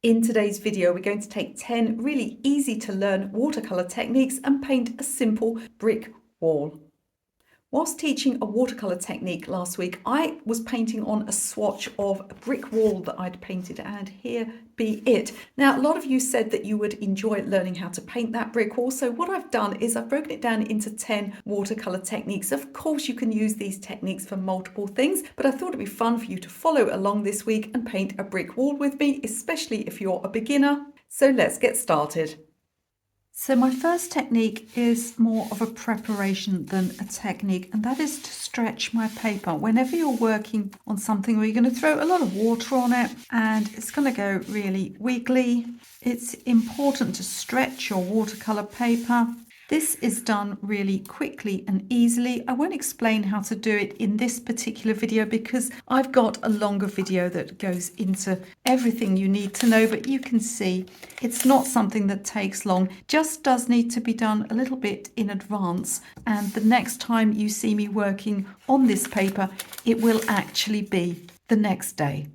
In today's video, we're going to take 10 really easy to learn watercolor techniques and paint a simple brick wall. Whilst teaching a watercolor technique last week, I was painting on a swatch of a brick wall that I'd painted, and here be it. Now, a lot of you said that you would enjoy learning how to paint that brick wall. So what I've done is I've broken it down into 10 watercolor techniques. Of course, you can use these techniques for multiple things, but I thought it'd be fun for you to follow along this week and paint a brick wall with me, especially if you're a beginner. So let's get started. So my first technique is more of a preparation than a technique, and that is to stretch my paper. Whenever you're working on something where you're going to throw a lot of water on it and it's going to go really wiggly, it's important to stretch your watercolor paper. This is done really quickly and easily. I won't explain how to do it in this particular video because I've got a longer video that goes into everything you need to know, but you can see it's not something that takes long. Just does need to be done a little bit in advance, and the next time you see me working on this paper, it will actually be the next day.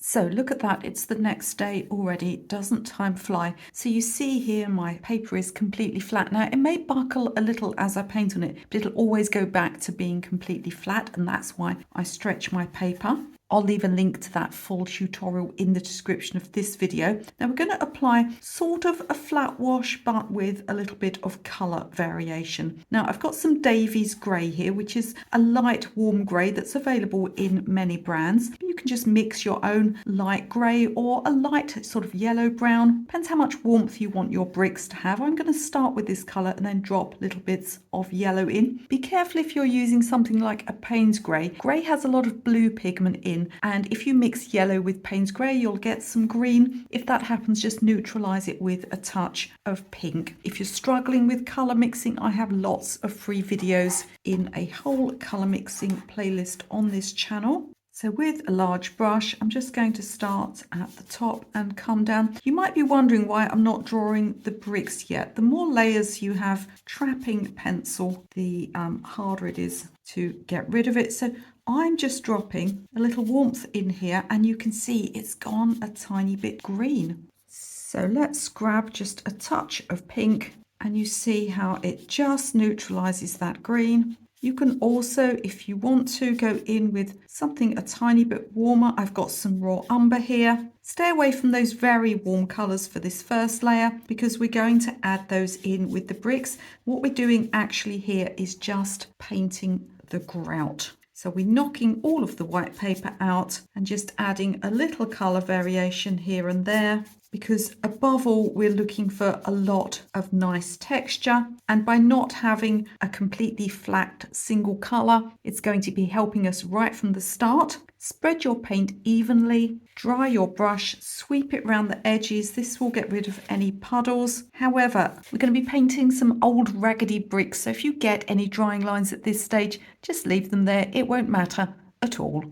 So look at that, it's the next day already. Doesn't time fly? So you see here my paper is completely flat. Now it may buckle a little as I paint on it, but it'll always go back to being completely flat, and that's why I stretch my paper. I'll leave a link to that full tutorial in the description of this video. Now we're going to apply sort of a flat wash, but with a little bit of colour variation. Now I've got some Davies grey here, which is a light warm grey that's available in many brands. You can just mix your own light grey or a light sort of yellow brown. Depends how much warmth you want your bricks to have. I'm going to start with this colour and then drop little bits of yellow in. Be careful if you're using something like a Payne's grey. Grey has a lot of blue pigment in, and if you mix yellow with Payne's grey, you'll get some green. If that happens, just neutralise it with a touch of pink. If you're struggling with colour mixing, I have lots of free videos in a whole colour mixing playlist on this channel. So with a large brush, I'm just going to start at the top and come down. You might be wondering why I'm not drawing the bricks yet. The more layers you have trapping pencil, the harder it is to get rid of it. So I'm just dropping a little warmth in here, and you can see it's gone a tiny bit green. So let's grab just a touch of pink, and you see how it just neutralizes that green. You can also, if you want to, go in with something a tiny bit warmer. I've got some raw umber here. Stay away from those very warm colours for this first layer because we're going to add those in with the bricks. What we're doing actually here is just painting the grout. So we're knocking all of the white paper out and just adding a little colour variation here and there, because above all we're looking for a lot of nice texture, and by not having a completely flat single colour, it's going to be helping us right from the start. Spread your paint evenly, dry your brush, sweep it around the edges. This will get rid of any puddles. However, we're going to be painting some old raggedy bricks, so if you get any drying lines at this stage, just leave them there. It won't matter at all.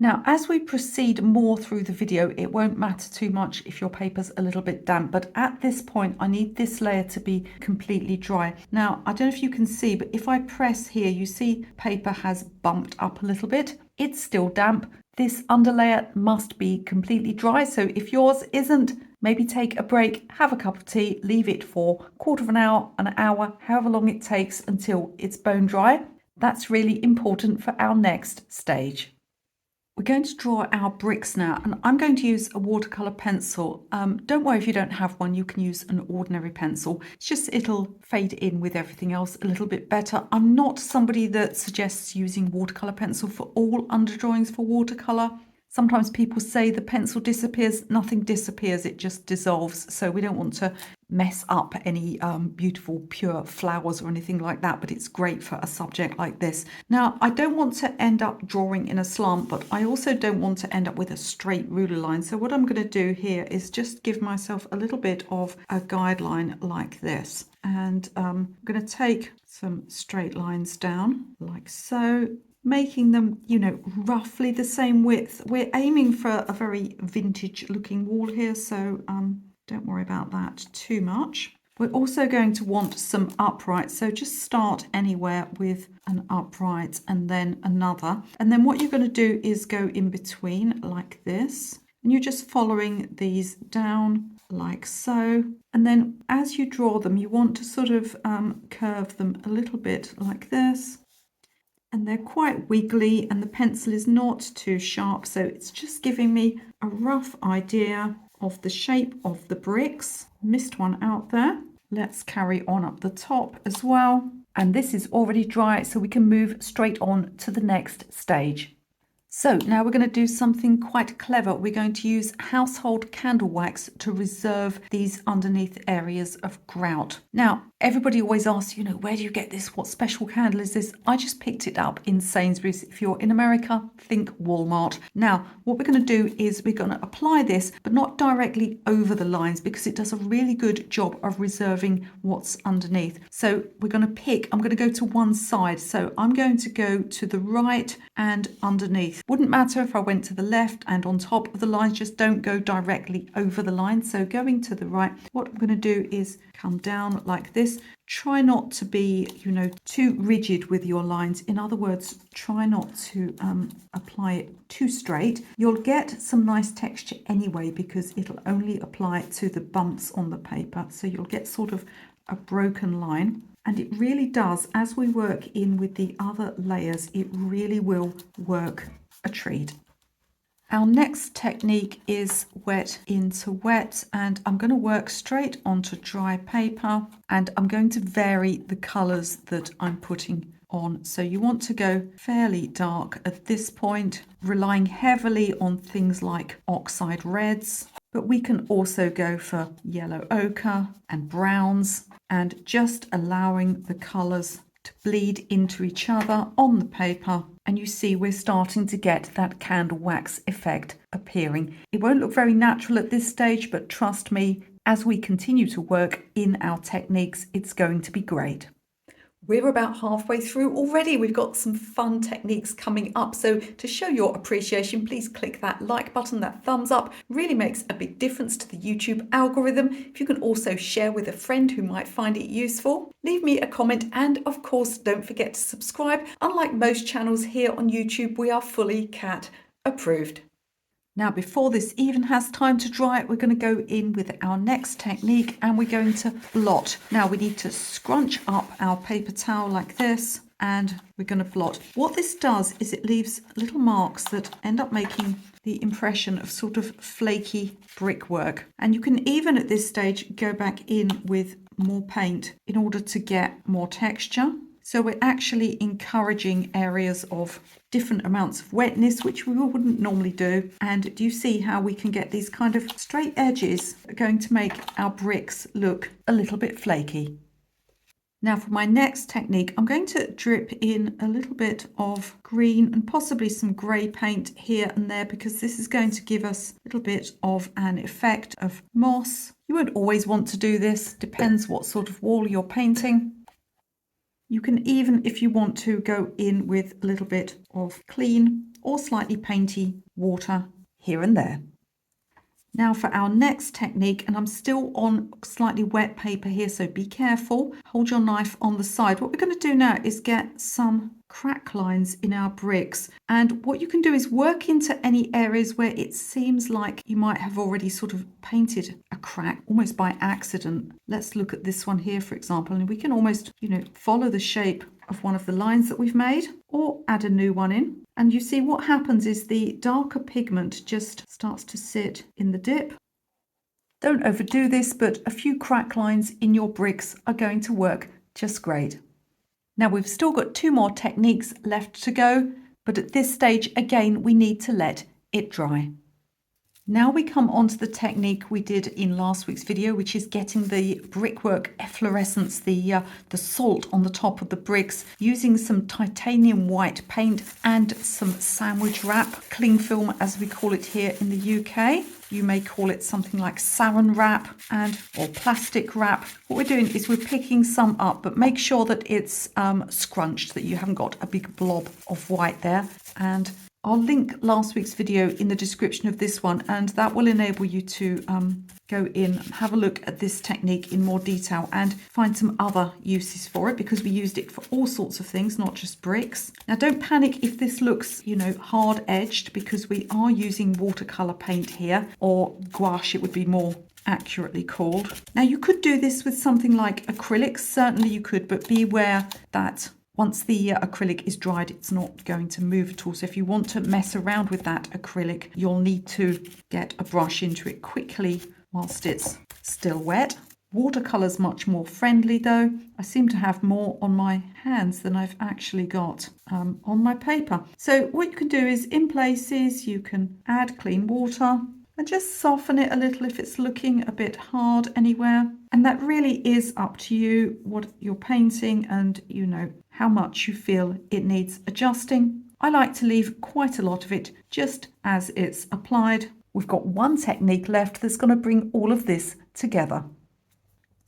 Now, as we proceed more through the video, it won't matter too much if your paper's a little bit damp, but at this point, I need this layer to be completely dry. Now, I don't know if you can see, but if I press here, you see paper has bumped up a little bit. It's still damp. This underlayer must be completely dry. So if yours isn't, maybe take a break, have a cup of tea, leave it for a quarter of an hour, however long it takes until it's bone dry. That's really important for our next stage. We're going to draw our bricks now, and I'm going to use a watercolor pencil. Don't worry if you don't have one, you can use an ordinary pencil. It's just it'll fade in with everything else a little bit better. I'm not somebody that suggests using watercolor pencil for all underdrawings for watercolor. Sometimes people say the pencil disappears. Nothing disappears, it just dissolves. So we don't want to mess up any beautiful pure flowers or anything like that, but it's great for a subject like this. Now, I don't want to end up drawing in a slant, but I also don't want to end up with a straight ruler line. So what I'm going to do here is just give myself a little bit of a guideline like this. And I'm going to take some straight lines down like so, making them, roughly the same width. We're aiming for a very vintage looking wall here, so don't worry about that too much. We're also going to want some uprights, so just start anywhere with an upright and then another. And then what you're going to do is go in between like this. And you're just following these down like so. And then as you draw them, you want to sort of curve them a little bit like this. And they're quite wiggly and the pencil is not too sharp, so it's just giving me a rough idea of the shape of the bricks. Missed one out there. Let's carry on up the top as well. And this is already dry, so we can move straight on to the next stage. So now we're going to do something quite clever. We're going to use household candle wax to reserve these underneath areas of grout. Now, everybody always asks, where do you get this? What special candle is this? I just picked it up in Sainsbury's. If you're in America, think Walmart. Now, what we're going to do is we're going to apply this, but not directly over the lines because it does a really good job of reserving what's underneath. So we're going to I'm going to go to one side. So I'm going to go to the right and underneath. Wouldn't matter if I went to the left and on top of the lines, just don't go directly over the line. So going to the right, what I'm going to do is come down like this. Try not to be, too rigid with your lines. In other words, try not to apply it too straight. You'll get some nice texture anyway because it'll only apply it to the bumps on the paper. So you'll get sort of a broken line. And it really does, as we work in with the other layers, it really will work a treat. Our next technique is wet into wet, and I'm going to work straight onto dry paper, and I'm going to vary the colours that I'm putting on. So you want to go fairly dark at this point, relying heavily on things like oxide reds, but we can also go for yellow ochre and browns, and just allowing the colours to bleed into each other on the paper. And you see we're starting to get that candle wax effect appearing. It won't look very natural at this stage, but trust me, as we continue to work in our techniques, it's going to be great. We're about halfway through already. We've got some fun techniques coming up. So to show your appreciation, please click that like button, that thumbs up. Really makes a big difference to the YouTube algorithm. If you can also share with a friend who might find it useful. Leave me a comment and of course, don't forget to subscribe. Unlike most channels here on YouTube, we are fully cat approved. Now, before this even has time to dry, we're going to go in with our next technique and we're going to blot. Now, we need to scrunch up our paper towel like this and we're going to blot. What this does is it leaves little marks that end up making the impression of sort of flaky brickwork. And you can even at this stage go back in with more paint in order to get more texture. So we're actually encouraging areas of different amounts of wetness, which we wouldn't normally do. And do you see how we can get these kind of straight edges that are going to make our bricks look a little bit flaky? Now for my next technique, I'm going to drip in a little bit of green and possibly some grey paint here and there because this is going to give us a little bit of an effect of moss. You won't always want to do this, depends what sort of wall you're painting. You can even, if you want to, go in with a little bit of clean or slightly painty water here and there. Now for our next technique, and I'm still on slightly wet paper here, so be careful. Hold your knife on the side. What we're going to do now is get some crack lines in our bricks. And what you can do is work into any areas where it seems like you might have already sort of painted a crack almost by accident. Let's look at this one here, for example, and we can almost, follow the shape of one of the lines that we've made or add a new one in. And you see what happens is the darker pigment just starts to sit in the dip. Don't overdo this, but a few crack lines in your bricks are going to work just great. Now we've still got 2 more techniques left to go, but at this stage, again, we need to let it dry. Now we come on to the technique we did in last week's video, which is getting the brickwork efflorescence, the salt on the top of the bricks, using some titanium white paint and some sandwich wrap, cling film as we call it here in the UK. You may call it something like saran wrap or plastic wrap. What we're doing is we're picking some up, but make sure that it's scrunched, that you haven't got a big blob of white there. And I'll link last week's video in the description of this one, and that will enable you to go in and have a look at this technique in more detail and find some other uses for it, because we used it for all sorts of things, not just bricks. Now don't panic if this looks, you know, hard edged, because we are using watercolor paint here, or gouache it would be more accurately called. Now you could do this with something like acrylics, certainly you could, but beware that once the acrylic is dried, it's not going to move at all. So if you want to mess around with that acrylic, you'll need to get a brush into it quickly whilst it's still wet. Watercolor's much more friendly though. I seem to have more on my hands than I've actually got on my paper. So what you can do is, in places, you can add clean water and just soften it a little if it's looking a bit hard anywhere. And that really is up to you, what you're painting, and you know how much you feel it needs adjusting. I like to leave quite a lot of it just as it's applied. We've got one technique left that's going to bring all of this together.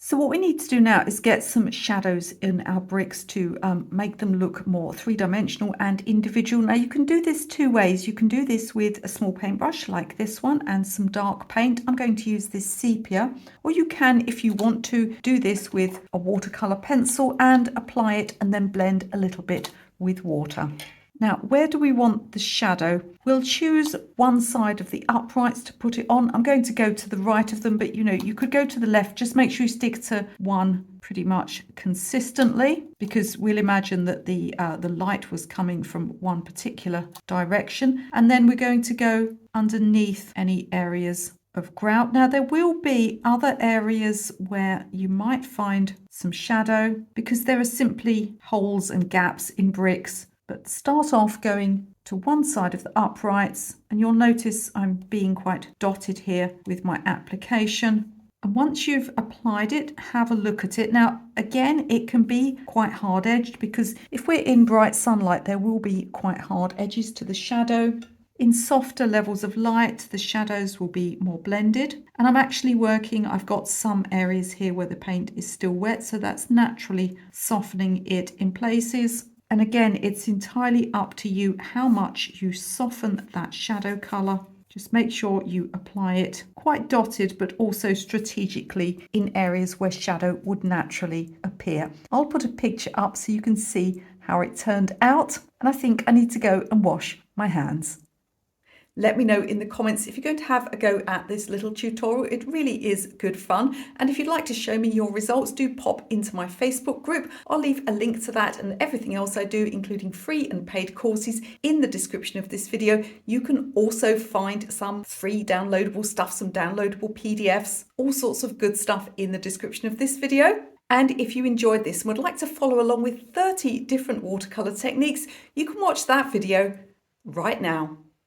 So what we need to do now is get some shadows in our bricks to make them look more three-dimensional and individual. Now you can do this two ways. You can do this with a small paintbrush like this one and some dark paint. I'm going to use this sepia, or you can, if you want to, do this with a watercolor pencil and apply it and then blend a little bit with water. Now, where do we want the shadow? We'll choose one side of the uprights to put it on. I'm going to go to the right of them, but you know, you could go to the left. Just make sure you stick to one pretty much consistently, because we'll imagine that the light was coming from one particular direction. And then we're going to go underneath any areas of grout. Now there will be other areas where you might find some shadow, because there are simply holes and gaps in bricks. But start off going to one side of the uprights, and you'll notice I'm being quite dotted here with my application. And once you've applied it, have a look at it. Now, again, it can be quite hard edged, because if we're in bright sunlight, there will be quite hard edges to the shadow. In softer levels of light, the shadows will be more blended. And I'm actually working, I've got some areas here where the paint is still wet, so that's naturally softening it in places. And again, it's entirely up to you how much you soften that shadow color. Just make sure you apply it quite dotted, but also strategically in areas where shadow would naturally appear. I'll put a picture up so you can see how it turned out. And I think I need to go and wash my hands. Let me know in the comments if you're going to have a go at this little tutorial. It really is good fun. And if you'd like to show me your results, do pop into my Facebook group. I'll leave a link to that and everything else I do, including free and paid courses, in the description of this video. You can also find some free downloadable stuff, some downloadable PDFs, all sorts of good stuff in the description of this video. And if you enjoyed this and would like to follow along with 30 different watercolor techniques, you can watch that video right now.